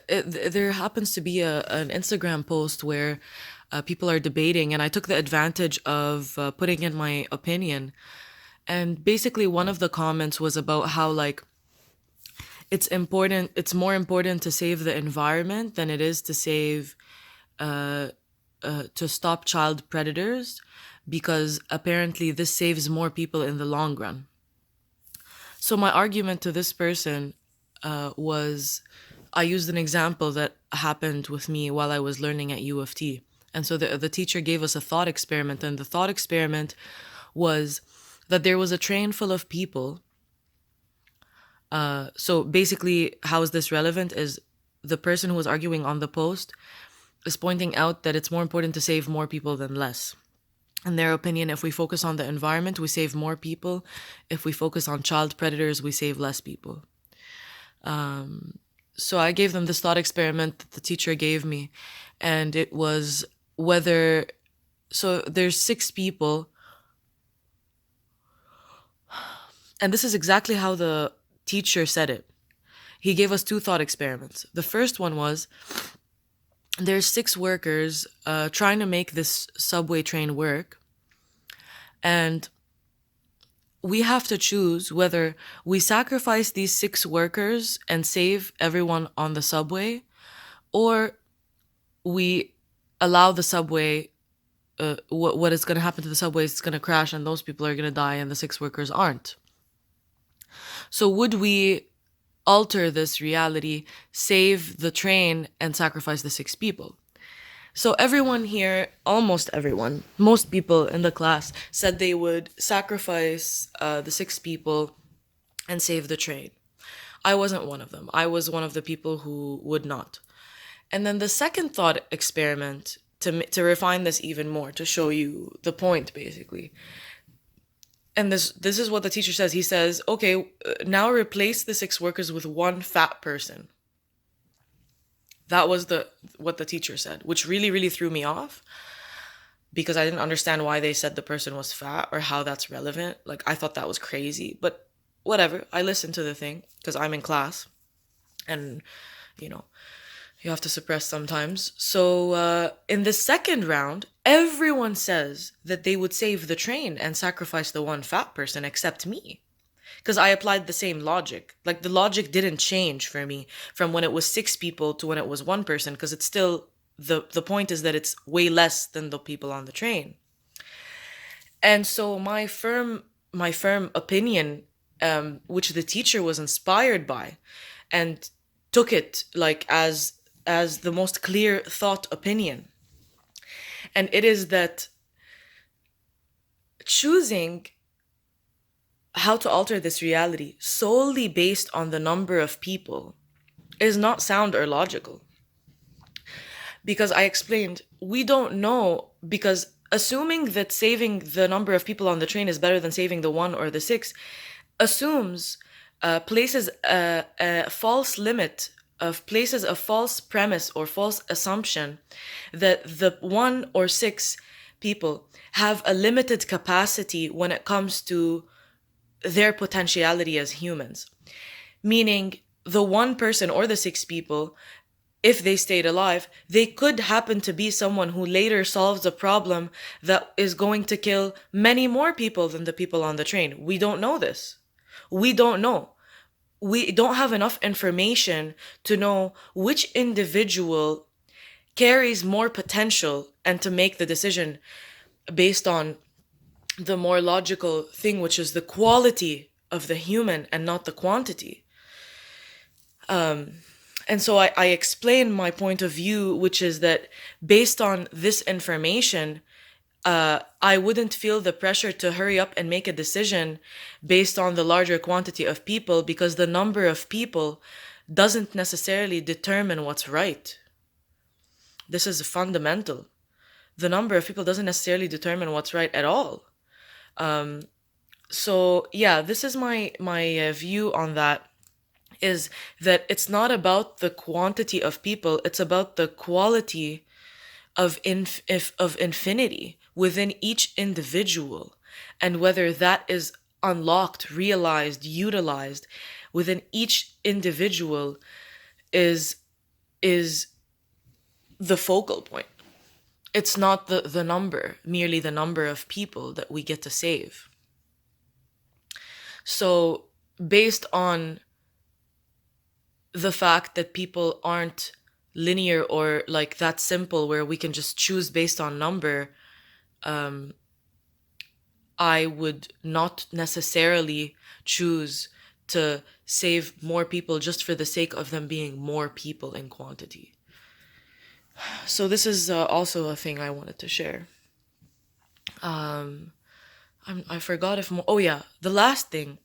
there happens to be an Instagram post where people are debating, and I took the advantage of putting in my opinion. And basically, one of the comments was about how, like, it's more important to save the environment than it is to to stop child predators, because apparently this saves more people in the long run. So my argument to this person was, I used an example that happened with me while I was learning at U of T. And so the teacher gave us a thought experiment, and the thought experiment was that there was a train full of people. So basically, how is this relevant? Is the person who was arguing on the post is pointing out that it's more important to save more people than less. In their opinion, if we focus on the environment, we save more people. If we focus on child predators, we save less people. So I gave them this thought experiment that the teacher gave me, and it was whether, so there's six people, and this is exactly how the teacher said it. He gave us two thought experiments. The first one was, there's six workers trying to make this subway train work, and we have to choose whether we sacrifice these six workers and save everyone on the subway, or we allow the subway, what is going to happen to the subway is it's going to crash and those people are going to die and the six workers aren't. So would we alter this reality, save the train, and sacrifice the six people? So everyone here, almost everyone, most people in the class said they would sacrifice the six people and save the train. I wasn't one of them. I was one of the people who would not. And then the second thought experiment, to refine this even more, to show you the point, basically. And this is what the teacher says. He says, okay, now replace the six workers with one fat person. That was what the teacher said, which really, really threw me off, because I didn't understand why they said the person was fat or how that's relevant. Like, I thought that was crazy, but whatever. I listened to the thing because I'm in class, and, you know, you have to suppress sometimes. So in the second round, everyone says that they would save the train and sacrifice the one fat person except me. Because I applied the same logic. Like, the logic didn't change for me from when it was six people to when it was one person, because it's still, the point is that it's way less than the people on the train. And so my firm opinion, which the teacher was inspired by and took it like as the most clear thought opinion. And it is that choosing how to alter this reality solely based on the number of people is not sound or logical. Because I explained, we don't know, because assuming that saving the number of people on the train is better than saving the one or the six assumes, places a false limit, places a false premise or false assumption that the one or six people have a limited capacity when it comes to their potentiality as humans. Meaning, the one person or the six people, if they stayed alive, they could happen to be someone who later solves a problem that is going to kill many more people than the people on the train. We don't know this. We don't know. We don't have enough information to know which individual carries more potential and to make the decision based on the more logical thing, which is the quality of the human and not the quantity. And so I explain my point of view, which is that based on this information, I wouldn't feel the pressure to hurry up and make a decision based on the larger quantity of people, because the number of people doesn't necessarily determine what's right. This is fundamental. The number of people doesn't necessarily determine what's right at all. So yeah, this is my view on that, is that it's not about the quantity of people, it's about the quality of of infinity within each individual, and whether that is unlocked, realized, utilized within each individual is is the focal point. It's not the number, merely the number of people that we get to save. So, based on the fact that people aren't linear or like that simple where we can just choose based on number, I would not necessarily choose to save more people just for the sake of them being more people in quantity. So this is also a thing I wanted to share. I forgot if more. Oh yeah, the last thing